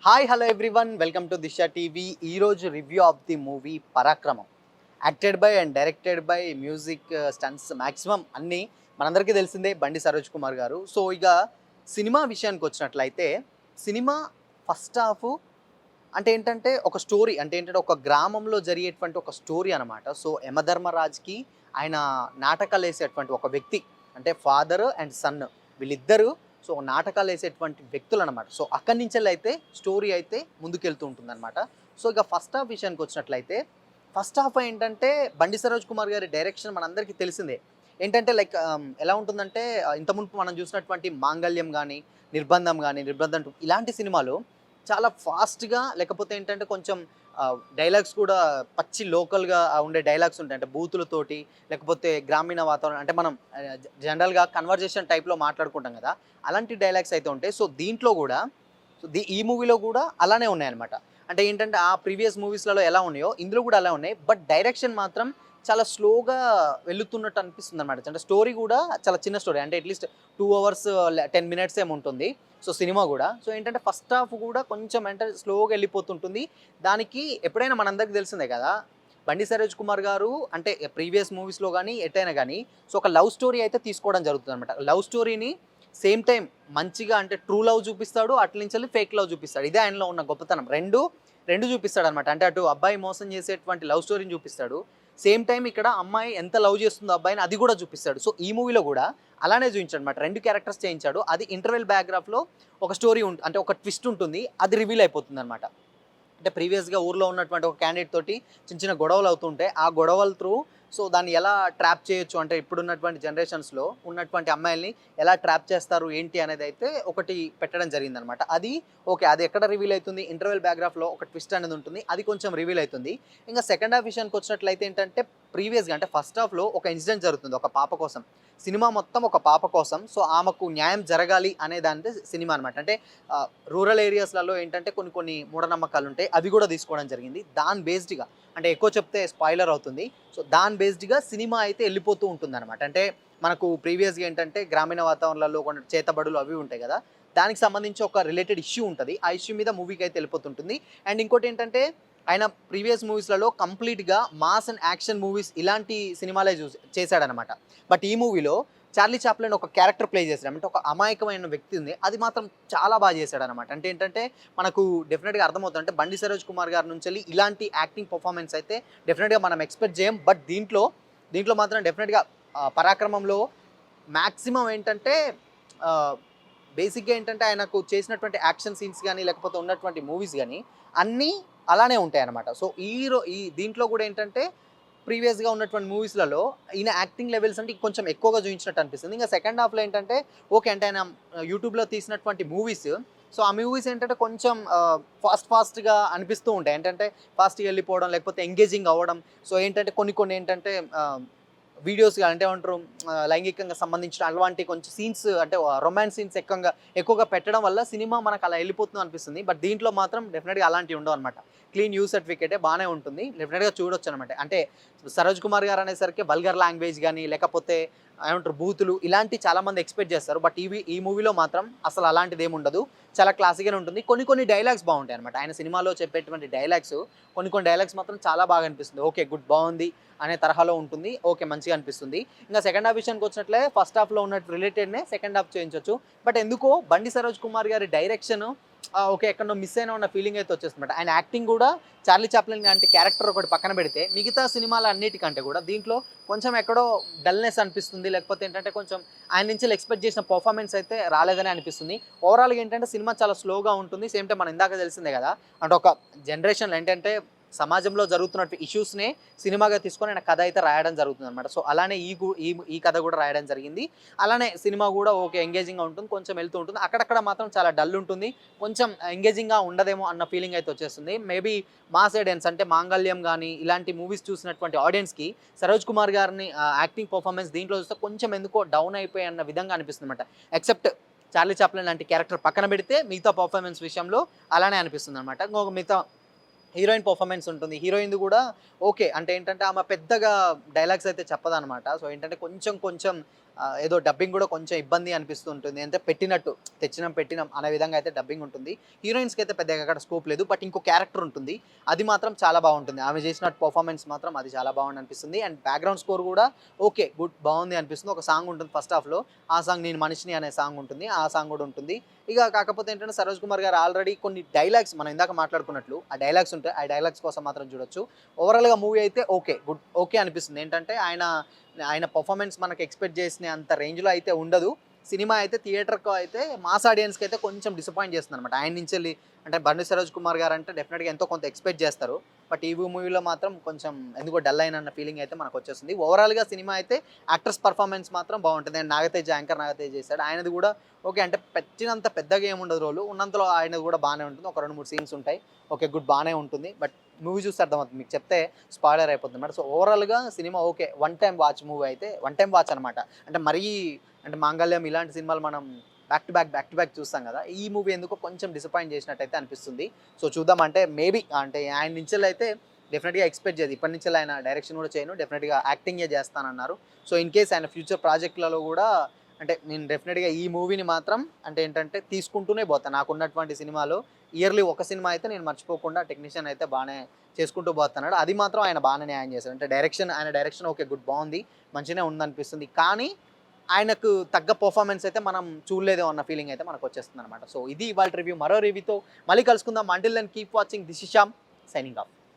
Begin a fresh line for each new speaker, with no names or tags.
Hi hello everyone welcome to Disha TV. ఈరోజు review of the movie Parakramam. Acted by and directed by music stunts maximum అన్నీ మనందరికీ తెలిసిందే బండి సరోజ్ కుమార్ గారు. సో ఇక సినిమా విషయానికి వచ్చినట్లయితే సినిమా ఫస్ట్ హాఫ్ అంటే ఏంటంటే ఒక స్టోరీ అంటే ఏంటంటే ఒక గ్రామంలో జరిగేటువంటి ఒక స్టోరీ అనమాట. సో యమధర్మరాజ్‌కి ఆయన నాటకాలు వేసేటువంటి ఒక వ్యక్తి అంటే ఫాదర్ అండ్ సన్ వీళ్ళిద్దరూ సో నాటకాలు వేసేటువంటి వ్యక్తులనమాట. సో అక్కడి నుంచెల్లయితే స్టోరీ అయితే ముందుకెళ్తూ ఉంటుందనమాట. సో ఇక ఫస్ట్ హాఫ్ విషయానికి వచ్చినట్లయితే ఫస్ట్ హాఫ్ ఏంటంటే బండి సరోజ్ కుమార్ గారి డైరెక్షన్ మనందరికీ తెలిసిందే. ఏంటంటే లైక్ ఎలా ఉంటుందంటే ఇంత మునుపు మనం చూసినటువంటి 'మాంగళ్యం' గానీ, 'నిర్బంధం' గానీ, 'నిర్బంధం 2' ఇలాంటి సినిమాలు చాలా ఫాస్ట్‌గా లేకపోతే ఏంటంటే కొంచెం డైలాగ్స్ కూడా పచ్చి లోకల్‌గా ఉండే డైలాగ్స్ ఉంటాయి. అంటే బూతులతోటి లేకపోతే గ్రామీణ వాతావరణం అంటే మనం జనరల్‌గా కన్వర్జేషన్ టైప్‌లో మాట్లాడుకుంటాం గదా! అలాంటి డైలాగ్స్ అయితే ఉంటాయి. సో దీంట్లో గూడా సో ఈ మూవీలో గూడా అలానే ఉన్నాయన్నమాట. అంటే ఏంటంటే ఆ ప్రీవియస్ మూవీస్‌లలో ఎలా ఉన్నాయో ఇందులో గూడా అలా ఉన్నాయి. బట్ డైరెక్షన్ మాత్రం చాలా స్లోగా వెళ్తున్నట్టు అనిపిస్తుందన్నమాట. అంటే స్టోరీ గూడా చాలా చిన్న స్టోరీ. అంటే అట్‌లీస్ట్ 2 అవర్స్ 10 మినిట్స్ ఏమో ఉంటుంది. సో సినిమా గూడా. సో ఏంటంటే ఫస్ట్ హాఫ్ గూడా కొంచెం అంటే స్లోగా ఎళ్ళిపోతుంటుంది. దానికి ఎప్పుడైనా మనందరికి తెలిసిందే కదా! బండి సరోజ్ కుమార్ గారు అంటే ప్రీవియస్ మూవీస్‌లో గాని, ఎటైనా గాని సో ఒక లవ్ స్టోరీ అయితే తీసుకోవడం జరుగుతుందనమాట. లవ్ స్టోరీని సేమ్ టైమ్ మంచిగా అంటే ట్రూ లవ్ చూపిస్తాడు. అట్నుంచెల్లి ఫేక్ లవ్ చూపిస్తాడు. ఇదే ఆయనలో ఉన్న గొప్పతనం. 2 చూపిస్తాడనమాట. అంటే అటు అబ్బాయి మోసం చేసేటువంటి లవ్ స్టోరీని చూపిస్తాడు. సేమ్ టైమ్ ఇక్కడ అమ్మాయి ఎంత లవ్ చేస్తుందో అబ్బాయిని అది కూడా చూపిస్తాడు. సో ఈ మూవీలో కూడా అలానే చూయించాడనమాట. 2 క్యారెక్టర్స్ చేయించాడు. అది ఇంటర్వెల్ బ్యాక్‌గ్రాఫ్‌లో ఒక స్టోరీ అంటే ఒక ట్విస్ట్ ఉంటుంది. అది రివీల్ అయిపోతుందనమాట. అంటే ప్రీవియస్‌గా ఊర్లో ఉన్నటువంటి ఒక క్యాండిడేట్ తోటి చిన్న చిన్న గొడవలు అవుతుంటాయి. ఆ గొడవల త్రూ సో దాన్ని ఎలా ట్రాప్ చేయొచ్చు అంటే ఇప్పుడున్నటువంటి జనరేషన్స్‌లో ఉన్నటువంటి అమ్మాయిల్ని ఎలా ట్రాప్ చేస్తారు ఏంటి అనేదైతే ఒకటి పెట్టడం జరిగిందనమాట. అది ఓకే. అది ఎక్కడ రివీల్ అయితుంది ఇంటర్వెల్ బ్యాక్‌గ్రాఫ్‌లో ఒక ట్విస్ట్ అనేది ఉంటుంది. అది కొంచెం రివీల్ అయితుంది. ఇంక సెకండ్ హాఫ్ విషయానికి వచ్చినట్లయితే ఏంటంటే ప్రీవియస్‌గా అంటే ఫస్ట్ హాఫ్‌లో ఒక ఇన్సిడెంట్ జరుగుతుంది ఒక పాప కోసం. సినిమా మొత్తం ఒక పాప కోసం. సో ఆమెకు న్యాయం జరగాలి అనే దానిదే సినిమా అనమాట. అంటే రూరల్ ఏరియాస్‌లలో ఏంటంటే కొన్ని కొన్ని మూఢనమ్మకాలుంటాయి. అవి గూడా తీసుకోవడం జరిగింది. దాని బేస్డ్‌గా అంటే ఎక్కువ చెప్తే స్పాయిలర్ అవుతుంది. సో దాని బేస్డ్‌గా సినిమా అయితే ఎళ్ళిపోతూ ఉంటుందనమాట. అంటే మనకు ప్రీవియస్‌గా ఏంటంటే గ్రామీణ వాతావరణాల్లో కొన్ని చేతబడులు అవి ఉంటాయి గదా! దానికి సంబంధించి ఒక రిలేటెడ్ ఇష్యూ ఉంటది. ఆ ఇష్యూ మీద మూవీకైతే ఎళ్ళిపోతుంటుంది. అండ్ ఇంకోటేంటంటే ఆయన ప్రీవియస్ మూవీస్‌లలో కంప్లీట్‌గా మాస్ అండ్ యాక్షన్ మూవీస్ ఇలాంటి సినిమాలే చేశాడనమాట. బట్ ఈ మూవీలో 'చార్లీ చాప్లిన్' ఒక క్యారెక్టర్ ప్లే చేసాడు. అంటే ఒక అమాయకమైన వ్యక్తి ఉంది. అది మాత్రం చాలా బాగా చేశాడనమాట. అంటే ఏంటంటే మనకు డెఫినిట్‌గా అర్థమవుతుంది. అంటే బండి సరోజ్ కుమార్ గారి నుంచెల్లి ఇలాంటి యాక్టింగ్ పెర్ఫార్మన్స్ అయితే డెఫినిట్‌గా మనం ఎక్స్‌పెక్ట్ చేయం. బట్ దీంట్లో మాత్రం డెఫినిట్‌గా 'పరాక్రమంలో' మాక్సిమం ఏంటంటే ఆహ్, బేసిక్‌గా ఏంటంటే ఆయనకు చేసినటువంటి యాక్షన్ సీన్స్ గాని, లేకపోతే ఉన్నటువంటి మూవీస్ గాని అన్నీ అలానే ఉంటాయన్నమాట. సో ఈ దీంట్లో గూడా ఏంటంటే ప్రీవియస్‌గా ఉన్నటువంటి మూవీస్‌లలో ఈయన యాక్టింగ్ లెవెల్స్ అంటే కొంచెం ఎక్కువగా చూయించినట్టు అనిపిస్తుంది. ఇంక సెకండ్ హాఫ్‌లో ఏంటంటే ఓకే. అంటే ఆయన యూట్యూబ్‌లో తీసినటువంటి మూవీస్ సో ఆ మూవీస్ ఏంటంటే కొంచెం ఫాస్ట్‌గా అనిపిస్తూ ఉంటాయి. ఏంటంటే ఫాస్ట్‌గా ఎళ్ళిపోవడం లేకపోతే ఎంగేజింగ్ అవ్వడం. సో ఏంటంటే కొన్ని ఏంటంటే వీడియోస్‌గా అంటే ఏమంటారు లైంగికంగా సంబంధించిన అలాంటి కొంచెం సీన్స్ అంటే రొమాన్స్ సీన్స్ ఎక్కువగా పెట్టడం వల్ల సినిమా మనకు అలా ఎళ్ళిపోతుంది అనిపిస్తుంది. బట్ దీంట్లో మాత్రం డెఫినిట్‌గా అలాంటివి ఉండవనమాట. క్లీన్ యూ సర్టిఫికేటే బానే ఉంటుంది. డెఫినిట్‌గా చూడొచ్చనమాట. అంటే సరోజ్ కుమార్ గారు అనేసరికి వల్గర్ లాంగ్వేజ్ గాని లేకపోతే ఏమంటారు బూతులు ఇలాంటివి చాలామంది ఎక్స్‌పెక్ట్ చేస్తారు. బట్ ఈ మూవీలో మాత్రం అసలు అలాంటిదేముండదు. చాలా క్లాసిక్‌గానే ఉంటుంది. కొన్ని డైలాగ్స్ బావుంటాయనమాట. ఆయన సినిమాలో చెప్పేటువంటి డైలాగ్స్ కొన్ని డైలాగ్స్ మాత్రం చాలా బాగా అనిపిస్తుంది. ఓకే. గుడ్ బావుంది అనే తరహాలో ఉంటుంది. ఓకే. మంచిగా అనిపిస్తుంది. ఇంక సెకండ్ హాఫ్ విషయానికి వచ్చినట్లే ఫస్ట్ హాఫ్‌లో ఉన్నట్టు రిలేటెడ్‌నే సెకండ్ హాఫ్ చేయించొచ్చు. బట్ ఎందుకో బండి సరోజ్ కుమార్ గారి డైరెక్షన్ ఓకే. ఎక్కడనో మిస్ అయినామన్న ఫీలింగ్ అయితే వచ్చేస్తుందన్నమాట. ఆయన యాక్టింగ్ గూడా 'చార్లీ చాప్లిన్' లాంటి క్యారెక్టర్ ఒకటి పక్కన పెడితే మిగతా సినిమాలన్నిటికంటే గూడా దీంట్లో కొంచెం ఎక్కడో డల్‌నెస్ అనిపిస్తుంది. లేకపోతే ఏంటంటే కొంచెం ఆయన నుంచి ఎక్స్‌పెక్ట్ చేసిన పెర్ఫార్మన్స్ అయితే రాలేదనే అనిపిస్తుంది. ఓవరాల్‌గా ఏంటంటే సినిమా చాలా స్లోగా ఉంటుంది. సేమ్ టైమ్ మనం ఇందాక తెలిసిందే గదా! అంటే ఒక జనరేషన్‌లో ఏంటంటే సమాజంలో జరుగుతున్నట్టు ఇష్యూస్‌నే సినిమాగా తీసుకొని ఆయన కథ అయితే రాయడం జరుగుతుందనమాట. సో అలానే ఈ కథ గూడా రాయడం జరిగింది. అలానే సినిమా గూడా ఓకే. ఎంగేజింగ్‌గా ఉంటుంది. కొంచెం వెళ్తూ ఉంటుంది. అక్కడక్కడ మాత్రం చాలా డల్ ఉంటుంది. కొంచెం ఎంగేజింగ్‌గా ఉండదేమో అన్న ఫీలింగ్ అయితే వచ్చేస్తుంది. మేబీ మాస్ ఆడియన్స్ అంటే 'మాంగళ్యం' గాని ఇలాంటి మూవీస్ చూసినటువంటి ఆడియన్స్‌కి సరోజ్ కుమార్ గారిని యాక్టింగ్ పెర్ఫార్మన్స్ దీంట్లో చూస్తే కొంచెం ఎందుకో డౌన్ అయిపోయి అన్న విధంగా అనిపిస్తుందనమాట. ఎక్సెప్ట్ 'చార్లీ చాప్లిన్' లాంటి క్యారెక్టర్ పక్కన పెడితే మిగతా పెర్ఫార్మన్స్ విషయంలో అలానే అనిపిస్తుందనమాట. ఇంకొక మిగతా హీరోయిన్ పెర్ఫార్మన్స్ ఉంటుంది. హీరోయిన్‌ది గూడా ఓకే. అంటే ఏంటంటే ఆమె పెద్దగా డైలాగ్స్ అయితే చెప్పదనమాట. సో ఏంటంటే కొంచెం ఏదో డబ్బింగ్ కూడా కొంచెం ఇబ్బంది అనిపిస్తూ ఉంటుంది. అంటే పెట్టినట్టు పెట్టినాం అనే విధంగా అయితే డబ్బింగ్ ఉంటుంది. హీరోయిన్స్‌కి అయితే పెద్దగా అక్కడ స్కోప్ లేదు. బట్ ఇంకో క్యారెక్టర్ ఉంటుంది. అది మాత్రం చాలా బావుంటుంది. ఆమె చేసిన పెర్ఫార్మన్స్ మాత్రం అది చాలా బాగుంది అనిపిస్తుంది. అండ్ బ్యాక్‌గ్రౌండ్ స్కోర్ కూడా ఓకే. గుడ్ బావుంది అనిపిస్తుంది. ఒక సాంగ్ ఉంటుంది ఫస్ట్ హాఫ్‌లో. ఆ సాంగ్ 'నేను మనిషిని' అనే సాంగ్ ఉంటుంది. ఆ సాంగ్ కూడా ఉంటుంది. ఇక కాకపోతే ఏంటంటే సరోజ్ కుమార్ గారు ఆల్రెడీ కొన్ని డైలాగ్స్ మనం ఇందాక మాట్లాడుకున్నట్లు ఆ డైలాగ్స్ ఉంటాయి. ఆ డైలాగ్స్ కోసం మాత్రం చూడొచ్చు. ఓవరాల్‌గా మూవీ అయితే ఓకే. గుడ్ ఓకే అనిపిస్తుంది. ఏంటంటే ఆయన ఆయన పెర్ఫార్మన్స్ మనకు ఎక్స్‌పెక్ట్ చేసినంత రేంజ్‌లో అయితే ఉండదు. సినిమా అయితే థియేటర్‌కి అయితే మాస్ ఆడియన్స్‌కి అయితే కొంచెం డిసప్పాయింట్ చేస్తుందనమాట. ఆయన నుంచెల్లి అంటే బండి సరోజ్ కుమార్ గారు అంటే డెఫినిట్‌గా ఎంతో కొంత ఎక్స్‌పెక్ట్ చేస్తారు. బట్ ఈ మూవీలో మాత్రం కొంచెం ఎందుకో డల్ అయినన్న ఫీలింగ్ అయితే మనకొచ్చేస్తుంది. ఓవరాల్‌గా సినిమా అయితే యాక్టర్స్ పెర్ఫార్మన్స్ మాత్రం బావుంటుంది. అండ్ యాంకర్ నాగతేజ్ చేశాడు. ఆయనది కూడా ఓకే. అంటే పెట్టినంత పెద్దగా ఏముండదు రోలు. ఉన్నంతలో ఆయనది కూడా బానే ఉంటుంది. ఒక 2, 3 సీన్స్ ఉంటాయి. ఓకే. గుడ్ బానే ఉంటుంది. బట్ మూవీ చూస్తే అర్థమవుతుంది. మీకు చెప్తే స్పాయిలర్ అయిపోతుందన్నమాట. సో, ఓవరాల్‌గా cinema okay. One time watch movie అయితే వన్ టైమ్ వాచ్ అనమాట. అంటే మరీ అంటే 'మాంగళ్యం' ఇలాంటి సినిమాలు మనం బ్యాక్ టు బ్యాక్ చూస్తాం కదా! ఈ మూవీ ఎందుకో కొంచెం డిసప్పాయింట్ చేసినట్టయితే అనిపిస్తుంది. సో, చూద్దాం అంటే మేబీ అంటే ఆయన నుంచెల్లయితే డెఫినిట్‌గా ఎక్స్‌పెక్ట్ చేయదు. ఇప్పటి నుంచెల్లి ఆయన డైరెక్షన్ కూడా చేయను. డెఫినిట్‌గా యాక్టింగే చేస్తానన్నారు. సో, ఇన్ కేస్ ఆయన ఫ్యూచర్ ప్రాజెక్ట్‌లలో కూడా అంటే నేను డెఫినిట్‌గా ఈ మూవీని మాత్రం అంటే ఏంటంటే తీసుకుంటూనే పోతా. నాకున్నటువంటి సినిమాలో ఇయర్‌లీ ఒక సినిమా అయితే నేను మర్చిపోకుండా టెక్నీషియన్ అయితే బానే చేసుకుంటూ పోతున్నాడు. అది మాత్రం ఆయన బానే న్యాయం చేశాడు. అంటే ఆయన డైరెక్షన్ ఓకే. గుడ్ బావుంది. మంచిగానే ఉందనిపిస్తుంది. కానీ ఆయనకు తగ్గ పెర్ఫార్మన్స్ అయితే మనం చూడలేదేమో అన్న ఫీలింగ్ అయితే మనకొచ్చేస్తుందనమాట. సో, ఇది ఇవాల్టి రివ్యూ. మరో రివ్యూతో మళ్ళీ కలుసుకుందాం. Until then keep watching. This is Shyam signing of.